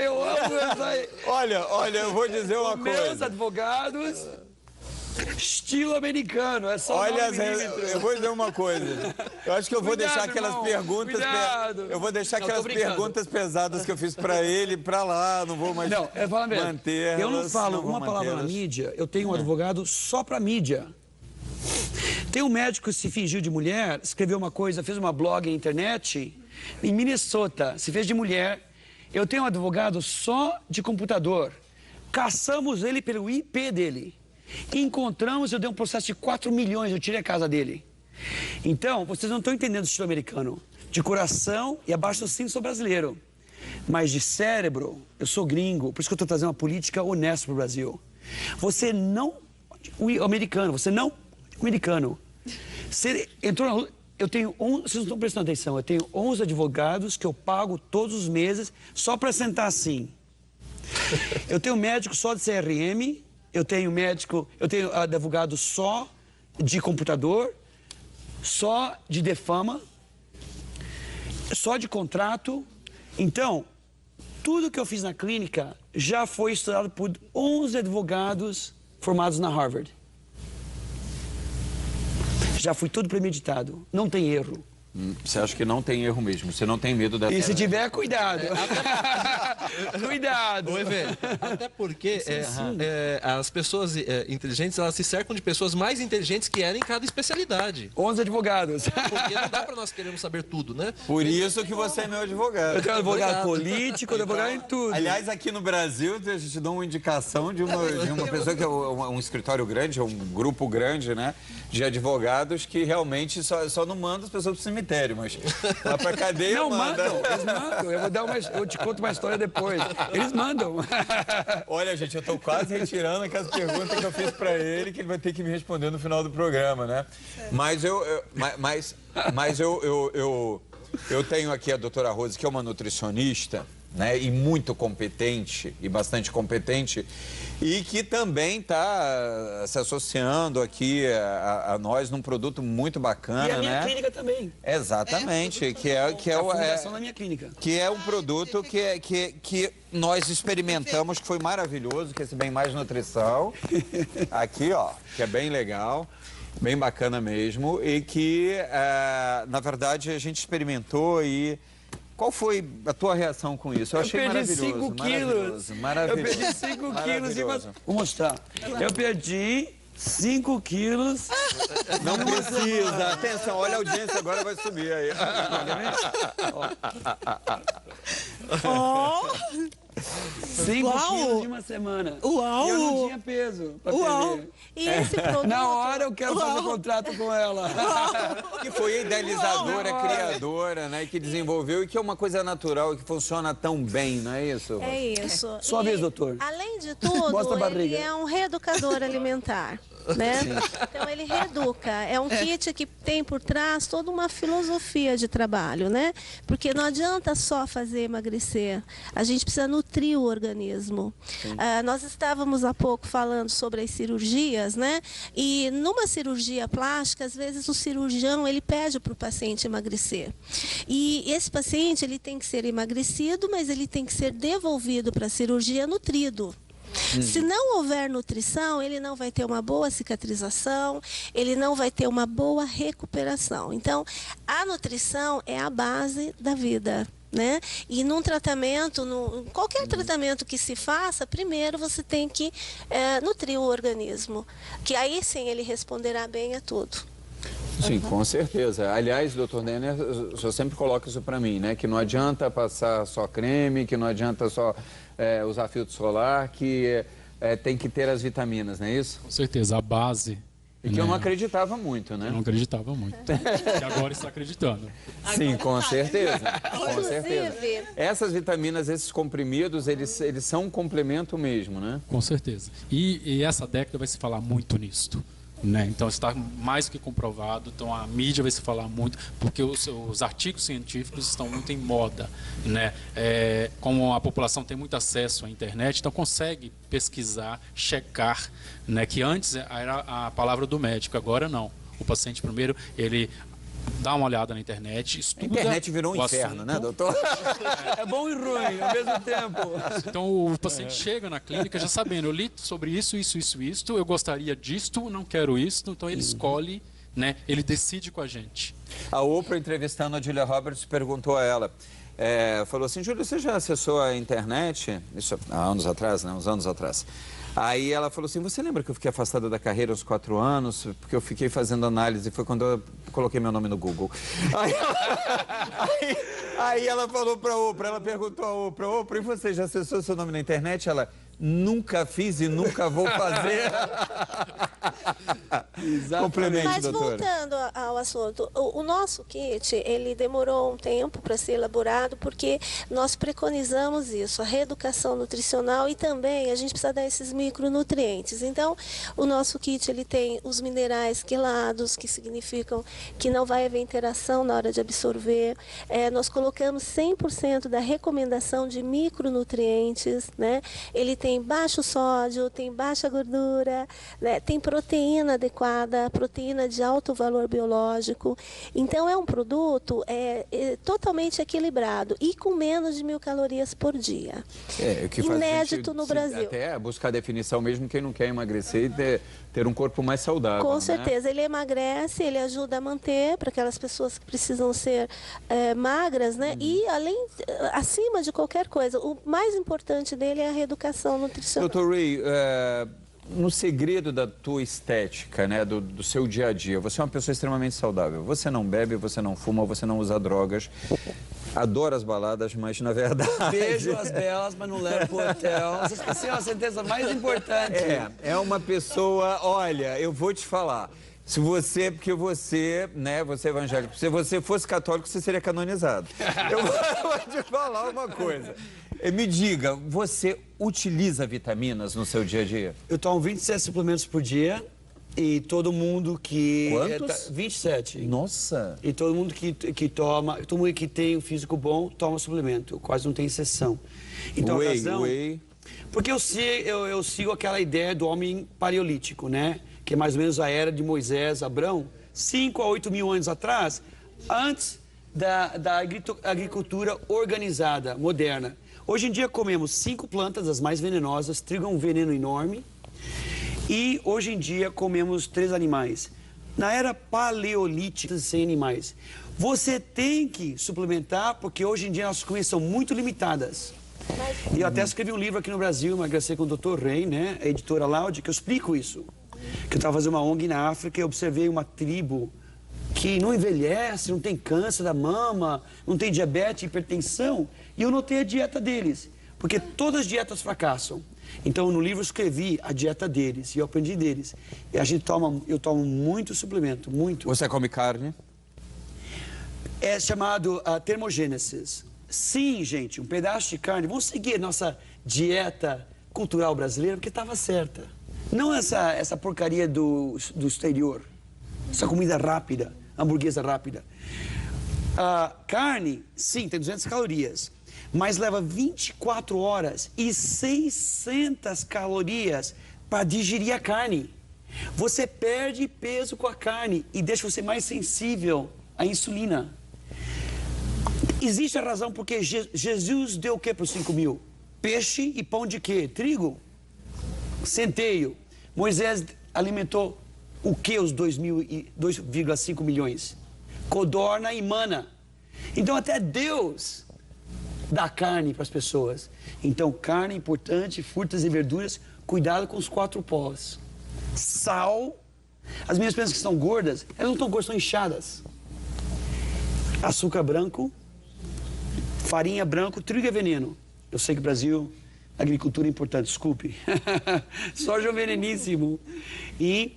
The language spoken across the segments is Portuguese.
Eu amo essa... Olha, eu vou dizer uma Meus coisa. advogados, estilo americano, é só Olha, 9 milímetros. eu vou dizer uma coisa. Eu acho que eu vou Cuidado, deixar aquelas irmão, perguntas... cuidado. Eu vou deixar Não, tô aquelas brincando. perguntas pesadas que eu fiz pra ele pra lá, não vou mais Não, eu falo mesmo. manter. Eu não falo uma palavra na mídia, eu tenho um advogado só pra mídia. Tem um médico que se fingiu de mulher, escreveu uma coisa, fez uma blog na internet, em Minnesota, se fez de mulher. Eu tenho um advogado só de computador. Caçamos ele pelo IP dele. Encontramos, eu dei um processo de 4 milhões, eu tirei a casa dele. Então, vocês não estão entendendo o estilo americano. De coração e abaixo do cinto sou brasileiro. Mas de cérebro, eu sou gringo. Por isso que eu estou trazendo uma política honesta para o Brasil. Você não... O americano, você não... O americano. Você entrou na rua... Eu tenho... Vocês não estão prestando atenção. Eu tenho 11 advogados que eu pago todos os meses só para sentar assim. Eu tenho médico só de CRM. Eu tenho advogado só de computador, só de defama, só de contrato. Então, tudo que eu fiz na clínica já foi estudado por 11 advogados formados na Harvard. Já foi tudo premeditado, não tem erro. Você acha que não tem erro mesmo? Você não tem medo dessa... E se tiver, cuidado. Cuidado. Ô, Evê, até porque as pessoas inteligentes, elas se cercam de pessoas mais inteligentes que eram em cada especialidade. 11 advogados. Porque não dá para nós querermos saber tudo, né? Por isso que você é meu advogado. Eu tenho advogado político, advogado em tudo. Aliás, aqui no Brasil, a gente dá uma indicação de uma pessoa que é um escritório grande, um grupo grande, né? De advogados que realmente só não manda as pessoas pro cemitério, mas lá pra cadeia Não, manda. eles mandam. Eu te conto uma história depois. Eles mandam. Olha, gente, eu tô quase retirando aquelas perguntas que eu fiz pra ele, que ele vai ter que me responder no final do programa, né? Mas eu tenho aqui a doutora Rose, que é uma nutricionista, né, e muito competente, e bastante competente, e que também está se associando aqui a nós num produto muito bacana, E a minha né? clínica também. Exatamente, que é A fundação da minha clínica. que é um produto que nós experimentamos, que foi maravilhoso, que é esse Bem Mais Nutrição. Aqui, ó, que é bem legal, bem bacana mesmo, e que, na verdade, a gente experimentou e... Qual foi a tua reação com isso? Eu achei maravilhoso. Eu perdi 5 quilos. Maravilhoso. Eu perdi 5 quilos. Maravilhoso. Vou mostrar. Eu perdi 5 quilos. Não precisa. Atenção, olha a audiência, agora vai subir aí. Ó, 5 Uau. quilos de uma semana. Uau. E eu não tinha peso pra uau. perder. E esse produto? Na hora eu quero fazer Uau. contrato com ela. Que foi a idealizadora, Uau. criadora, né? E que desenvolveu e que é uma coisa natural e que funciona tão bem, não é isso? É isso. Sua vez, doutor. Além de tudo, Mostra a barriga. ele é um reeducador alimentar. Né? Então ele reeduca. É um kit que tem por trás toda uma filosofia de trabalho, né? Porque não adianta só fazer emagrecer. A gente precisa nutrir o organismo. Nós estávamos há pouco falando sobre as cirurgias, né? E numa cirurgia plástica, às vezes o cirurgião ele pede para o paciente emagrecer. E esse paciente ele tem que ser emagrecido, mas ele tem que ser devolvido para a cirurgia nutrido. Se não houver nutrição, ele não vai ter uma boa cicatrização, ele não vai ter uma boa recuperação. Então, a nutrição é a base da vida, né? E num tratamento, qualquer tratamento que se faça, primeiro você tem que nutrir o organismo, que aí sim ele responderá bem a tudo. Sim, com certeza. Aliás, doutor Denner, o senhor sempre coloca isso para mim, né? Que não adianta passar só creme, que não adianta só usar filtro solar, que tem que ter as vitaminas, não é isso? Com certeza, a base. E que eu não acreditava muito, né? Eu não acreditava muito. E agora está acreditando. Sim, com certeza. Com certeza. Inclusive, Essas vitaminas, esses comprimidos, eles são um complemento mesmo, né? Com certeza. E essa década vai se falar muito nisto. Né? Então está mais do que comprovado, então a mídia vai se falar muito, porque os artigos científicos estão muito em moda, né? Como a população tem muito acesso à internet, então consegue pesquisar, checar, né? Que antes era a palavra do médico, agora não. O paciente primeiro, ele dá uma olhada na internet, A estuda. internet virou um o inferno, assunto. né, doutor? É bom e ruim ao mesmo tempo. Então o paciente chega na clínica já sabendo, eu li sobre isso, eu gostaria disto, não quero isto, então ele escolhe, né? Ele decide com a gente. A Oprah, entrevistando a Julia Roberts, perguntou a ela, falou assim, Julia, você já acessou a internet? Isso há anos atrás, né? Uns anos atrás. Aí ela falou assim, você lembra que eu fiquei afastada da carreira aos 4 anos? Porque eu fiquei fazendo análise, foi quando eu coloquei meu nome no Google. Aí ela falou para a Oprah, ela perguntou a Oprah, e você já acessou seu nome na internet? Ela, nunca fiz e nunca vou fazer. Complemente, Mas doutora. voltando ao assunto, o nosso kit, ele demorou um tempo para ser elaborado, porque nós preconizamos isso, a reeducação nutricional, e também a gente precisa dar esses micronutrientes. Então, o nosso kit, ele tem os minerais quelados, que significam que não vai haver interação na hora de absorver. Nós colocamos 100% da recomendação de micronutrientes, né? Ele tem baixo sódio, tem baixa gordura, né? Tem proteína adequada, proteína de alto valor biológico. Então, é um produto totalmente equilibrado e com menos de 1.000 calorias por dia. O que faz Inédito no Brasil. Até buscar a definição mesmo, quem não quer emagrecer e ter um corpo mais saudável. Com né? certeza, ele emagrece, ele ajuda a manter para aquelas pessoas que precisam ser magras, né? E acima de qualquer coisa, o mais importante dele é a reeducação nutricional. Dr. Ray, no segredo da tua estética, né, do seu dia a dia, você é uma pessoa extremamente saudável. Você não bebe, você não fuma, você não usa drogas. Adoro as baladas, mas na verdade... Beijo as belas, mas não levo pro hotel. Você esqueceu a sentença mais importante. É uma pessoa... Olha, eu vou te falar. Porque você, né, você é evangélico, se você fosse católico, você seria canonizado. Eu vou te falar uma coisa. Me diga, você utiliza vitaminas no seu dia a dia? Eu tomo 27 suplementos por dia e todo mundo que... Quantos? 27. Nossa! E todo mundo que toma, todo mundo que tem um físico bom, toma suplemento. Quase não tem exceção. Então, Whey. Porque eu sigo aquela ideia do homem paleolítico, né? Que é mais ou menos a era de Moisés, Abrão, 5 a 8 mil anos atrás, antes da agricultura organizada, moderna. Hoje em dia comemos 5 plantas, as mais venenosas, trigo é um veneno enorme, e hoje em dia comemos 3 animais. Na era paleolítica, 100 animais. Você tem que suplementar, porque hoje em dia nossas comidas são muito limitadas. E eu até escrevi um livro aqui no Brasil, Emagrecer com o Dr. Ray, né? A editora Laude, que eu explico isso. Que eu estava fazendo uma ONG na África e observei uma tribo que não envelhece, não tem câncer da mama, não tem diabetes, hipertensão. E eu notei a dieta deles, porque todas as dietas fracassam. Então, no livro eu escrevi a dieta deles e eu aprendi deles. E eu tomo muito suplemento, muito. Você come carne? É chamado termogênesis. Sim, gente, um pedaço de carne. Vamos seguir nossa dieta cultural brasileira, porque estava certa. Não essa porcaria do exterior. Essa comida rápida, hamburguesa rápida. Carne, sim, tem 200 calorias. Mas leva 24 horas e 600 calorias para digerir a carne. Você perde peso com a carne e deixa você mais sensível à insulina. Existe a razão porque Jesus deu o que para os 5 mil? Peixe e pão de quê? Trigo? Centeio. Moisés alimentou o que os 2,5 milhões? Codorna e mana. Então até Deus dá carne para as pessoas. Então carne é importante, frutas e verduras, cuidado com os 4 pós. Sal. As minhas pessoas que estão gordas, elas não estão gordas, estão inchadas. Açúcar branco, farinha branco, trigo é veneno. Eu sei que o Brasil, agricultura é importante, desculpe. Soja é veneníssimo. E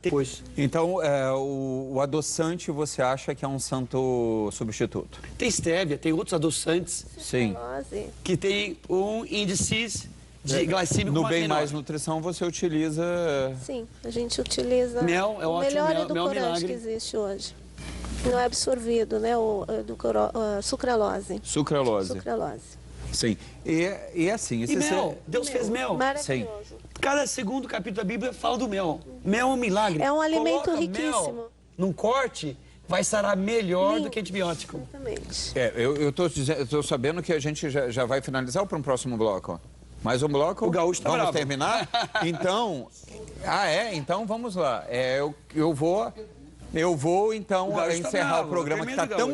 depois. Então, o adoçante você acha que é um santo substituto? Tem stevia, tem outros adoçantes. Sim. Que tem um índice de glicêmico No menor. Bem Mais Nutrição você utiliza... Sim, a gente utiliza Mel, é o ótimo, melhor mel edulcorante milagre. que existe hoje. Não é absorvido, né? Sucralose. Sucralose. Sucralose. Sim. E assim... E mel, Deus fez mel. Maravilhoso. Cada segundo capítulo da Bíblia fala do mel. Mel é um milagre. É um alimento Coloca riquíssimo. Mel num corte, vai sarar melhor do que antibiótico. Exatamente. Eu tô sabendo que a gente já vai finalizar ou para um próximo bloco? Mais um bloco? O Gaúcho tá Vamos bravo. terminar? Então... Então vamos lá. Eu vou então O Gaúcho tá encerrar bravo, o programa que está tremendo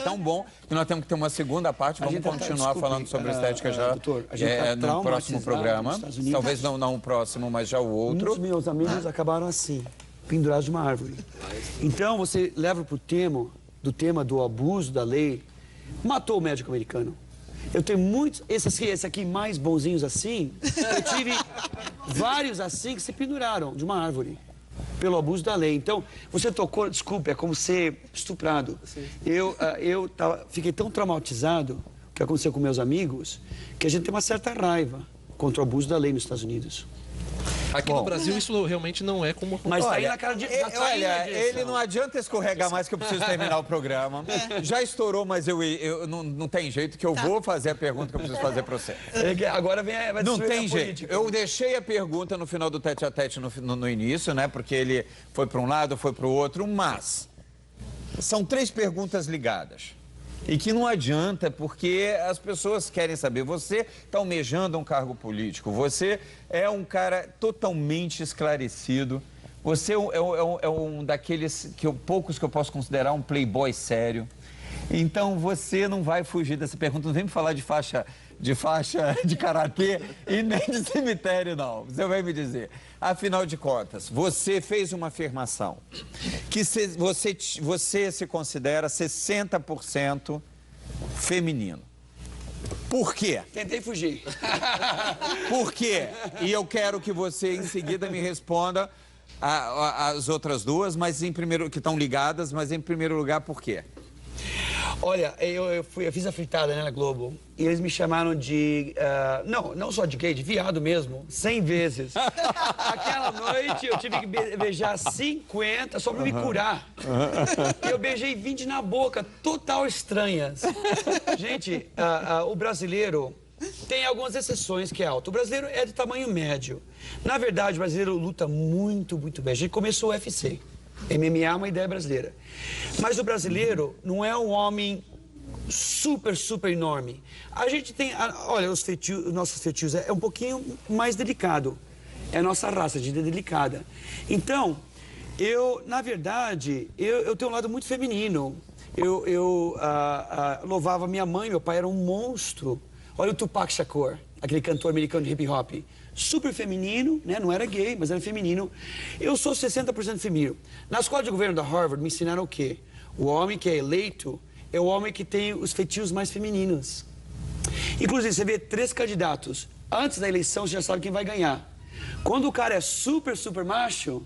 tão bom, que nós temos que ter uma segunda parte. Vamos continuar falando sobre estética já doutor, a gente tá no próximo traumatizado programa. nos Estados Unidos. Talvez não o próximo, mas já o Um outro. dos meus amigos acabaram assim, pendurados de uma árvore. Então, você leva para o tema do abuso da lei, matou o médico americano. Eu tenho muitos, esse aqui mais bonzinhos assim, eu tive vários assim que se penduraram de uma árvore pelo abuso da lei. Então, você tocou, desculpe, é como ser estuprado. Fiquei tão traumatizado, o que aconteceu com meus amigos, que a gente tem uma certa raiva contra o abuso da lei nos Estados Unidos. Aqui no Brasil isso realmente não é como... Mas tá aí na cara de... Ele não adianta escorregar mais que eu preciso terminar o programa. Já estourou, mas não tem jeito que eu vou fazer a pergunta que eu preciso fazer para você. Agora vai Não destruir tem a jeito. política. Eu deixei a pergunta no final do tete-a-tete no início, né? Porque ele foi para um lado, foi para o outro, mas são 3 perguntas ligadas. E que não adianta, porque as pessoas querem saber. Você está almejando um cargo político, você é um cara totalmente esclarecido, você é um daqueles poucos que eu posso considerar um playboy sério. Então você não vai fugir dessa pergunta, não vem me falar de faixa de karatê e nem de cemitério, não. Você vai me dizer. Afinal de contas, você fez uma afirmação que você se considera 60% feminino. Por quê? Tentei fugir. Por quê? E eu quero que você em seguida me responda as outras duas, mas que estão ligadas, mas em primeiro lugar, por quê? Olha, eu fiz a fritada, né, na Globo, e eles me chamaram de, não só de gay, de viado mesmo, 100 vezes. Aquela noite eu tive que beijar 50 só pra me curar. E eu beijei 20 na boca, total estranhas. Gente, o brasileiro tem algumas exceções que é alto. O brasileiro é de tamanho médio. Na verdade, o brasileiro luta muito, muito bem. A gente começou o UFC. MMA é uma ideia brasileira. Mas o brasileiro não é um homem super, super enorme. A gente tem... Olha, os nossos feitios é um pouquinho mais delicado. É a nossa raça, a gente é delicada. Então, na verdade, eu tenho um lado muito feminino. Eu louvava minha mãe, meu pai era um monstro. Olha o Tupac Shakur, aquele cantor americano de hip hop. Super feminino, né? Não era gay, mas era feminino. Eu sou 60% feminino. Na escola de governo da Harvard me ensinaram o quê? O homem que é eleito é o homem que tem os feitios mais femininos. Inclusive, você vê 3 candidatos. Antes da eleição, você já sabe quem vai ganhar. Quando o cara é super, super macho,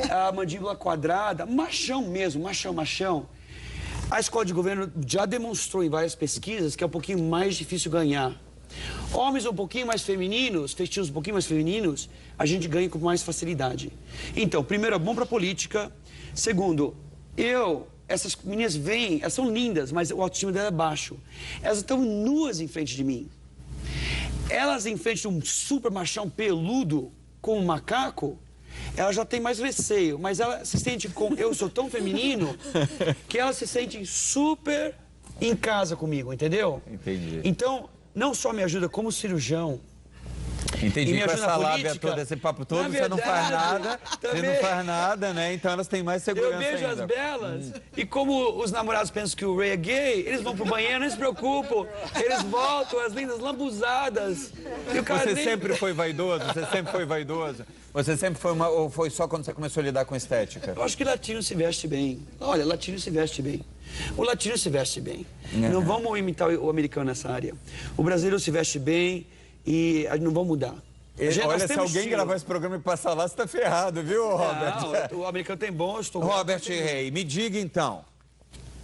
a mandíbula quadrada, machão mesmo, machão. A escola de governo já demonstrou em várias pesquisas que é um pouquinho mais difícil ganhar. Homens um pouquinho mais femininos, feitios um pouquinho mais femininos, a gente ganha com mais facilidade. Então, primeiro, é bom para política. Segundo, essas meninas vêm, elas são lindas, mas o autoestima dela é baixo. Elas estão nuas em frente de mim. Elas em frente de um super machão peludo, com um macaco, ela já tem mais receio, mas ela se sente como eu sou tão feminino que elas se sentem super em casa comigo, entendeu? Entendi. Então, não só me ajuda como cirurgião. Entendi, me com ajuda essa na lábia política. toda, esse papo todo, Na você não faz verdade, nada, também. você não faz nada, né? Então elas têm mais segurança Eu beijo ainda. as belas e como os namorados pensam que o Ray é gay, eles vão pro banheiro, não se preocupam. Eles voltam, as lindas lambuzadas. E o cara Você nem... sempre foi vaidoso? Você sempre foi vaidoso? Você sempre foi ou foi só quando você começou a lidar com estética? Eu acho que latino se veste bem. Olha, latino se veste bem. O latino se veste bem. Não vamos imitar o americano nessa área. O brasileiro se veste bem e não vamos mudar. Olha, se alguém gravar esse programa e passar lá, você tá ferrado, viu, Robert? Não, o americano tem bom, eu estou... Robert Rey, me diga então,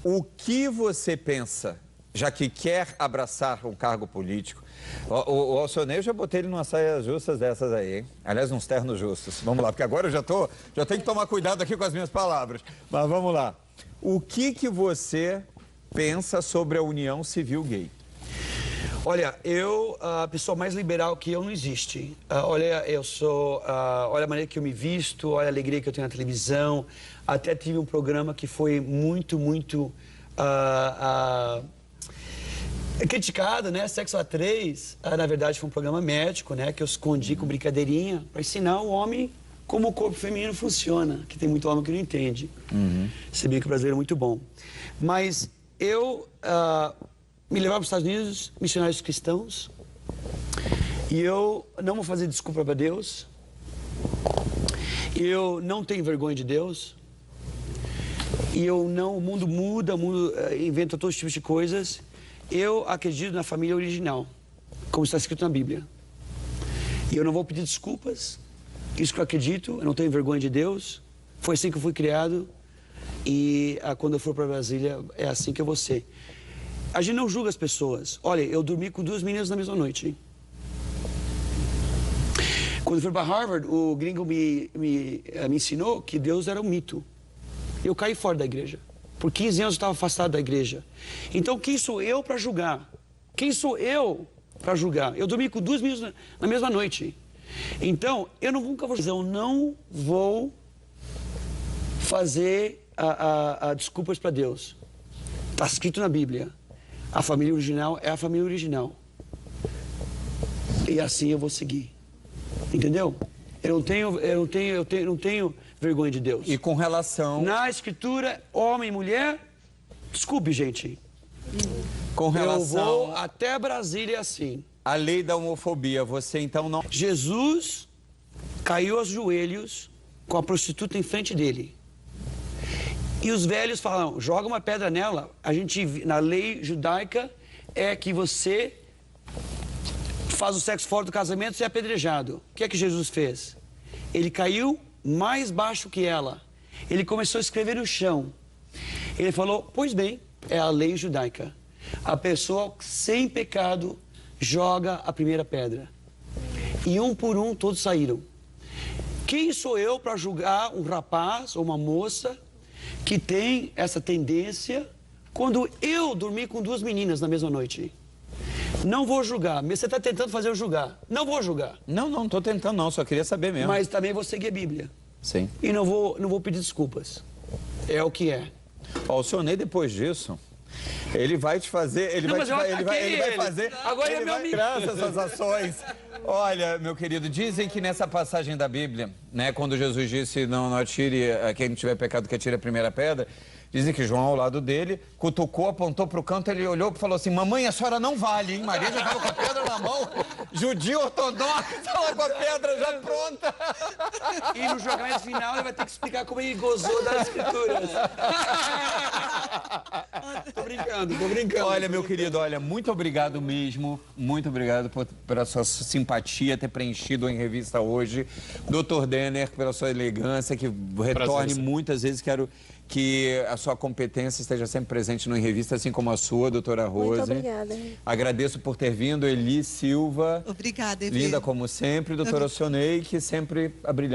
o que você pensa, já que quer abraçar um cargo político? O Alcionei, eu já botei ele numa saia justas dessas aí, hein? Aliás, uns ternos justos. Vamos lá, porque agora eu já tenho que tomar cuidado aqui com as minhas palavras. Mas vamos lá. O que você pensa sobre a união civil gay? Olha, a pessoa mais liberal que eu não existe. Olha, olha a maneira que eu me visto, olha a alegria que eu tenho na televisão. Até tive um programa que foi muito criticado, né? Sexo A3, na verdade foi um programa médico, né? Que eu escondi com brincadeirinha para ensinar o homem como o corpo feminino funciona, que tem muito homem que não entende. Se bem que o brasileiro é muito bom. Mas eu me levar para os Estados Unidos, missionários cristãos, e eu não vou fazer desculpa para Deus, eu não tenho vergonha de Deus, e o mundo muda, o mundo inventa todos os tipos de coisas. Eu acredito na família original, como está escrito na Bíblia. E eu não vou pedir desculpas, isso que eu acredito, eu não tenho vergonha de Deus, foi assim que eu fui criado, e quando eu for para Brasília, é assim que eu vou ser. A gente não julga as pessoas. Olha, eu dormi com 2 meninas na mesma noite, hein? Quando eu fui para Harvard, o gringo me ensinou que Deus era um mito. Eu caí fora da igreja. Por 15 anos eu estava afastado da igreja. Então, quem sou eu para julgar? Quem sou eu para julgar? Eu dormi com 2 meninas na mesma noite. Então, eu nunca vou fazer desculpas para Deus. Está escrito na Bíblia. A família original é a família original. E assim eu vou seguir. Entendeu? Eu não tenho vergonha de Deus. E com relação... Na Escritura, homem e mulher... Desculpe, gente. Com relação... Eu vou até Brasília assim. A lei da homofobia, você então não... Jesus caiu aos joelhos com a prostituta em frente dele. E os velhos falam, joga uma pedra nela. A gente, na lei judaica, é que você faz o sexo fora do casamento e é apedrejado. O que é que Jesus fez? Ele caiu mais baixo que ela. Ele começou a escrever no chão. Ele falou, pois bem, é a lei judaica. A pessoa sem pecado joga a primeira pedra. E um por um todos saíram. Quem sou eu para julgar um rapaz ou uma moça que tem essa tendência quando eu dormi com 2 meninas na mesma noite? Não vou julgar. Você está tentando fazer eu julgar. Não vou julgar. Não estou tentando não, só queria saber mesmo. Mas também vou seguir a Bíblia. Sim. E não vou pedir desculpas. É o que é. Ó, o Sionei, depois disso, ele vai te fazer... Ele vai fazer... Agora ele é meu amigo. Graças às suas ações. Olha, meu querido, dizem que nessa passagem da Bíblia, né, quando Jesus disse, não atire, quem não tiver pecado que atire a primeira pedra, dizem que João, ao lado dele, cutucou, apontou para o canto, ele olhou e falou assim, mamãe, a senhora não vale, hein? Maria já estava com a pedra na mão, judia ortodoxa, estava com a pedra já pronta. E no julgamento final ele vai ter que explicar como ele gozou das escrituras. Tô brincando. Olha, meu querido, olha, muito obrigado mesmo, muito obrigado pela sua simpatia, ter preenchido em revista hoje. Dr. Denner, pela sua elegância, que retorne muitas vezes, quero que a sua competência esteja sempre presente no Em Revista, assim como a sua, doutora Rose. Muito obrigada. Agradeço por ter vindo, Eli Silva. Obrigada, Evê. Linda como sempre, doutora Sionei, que sempre brilhante.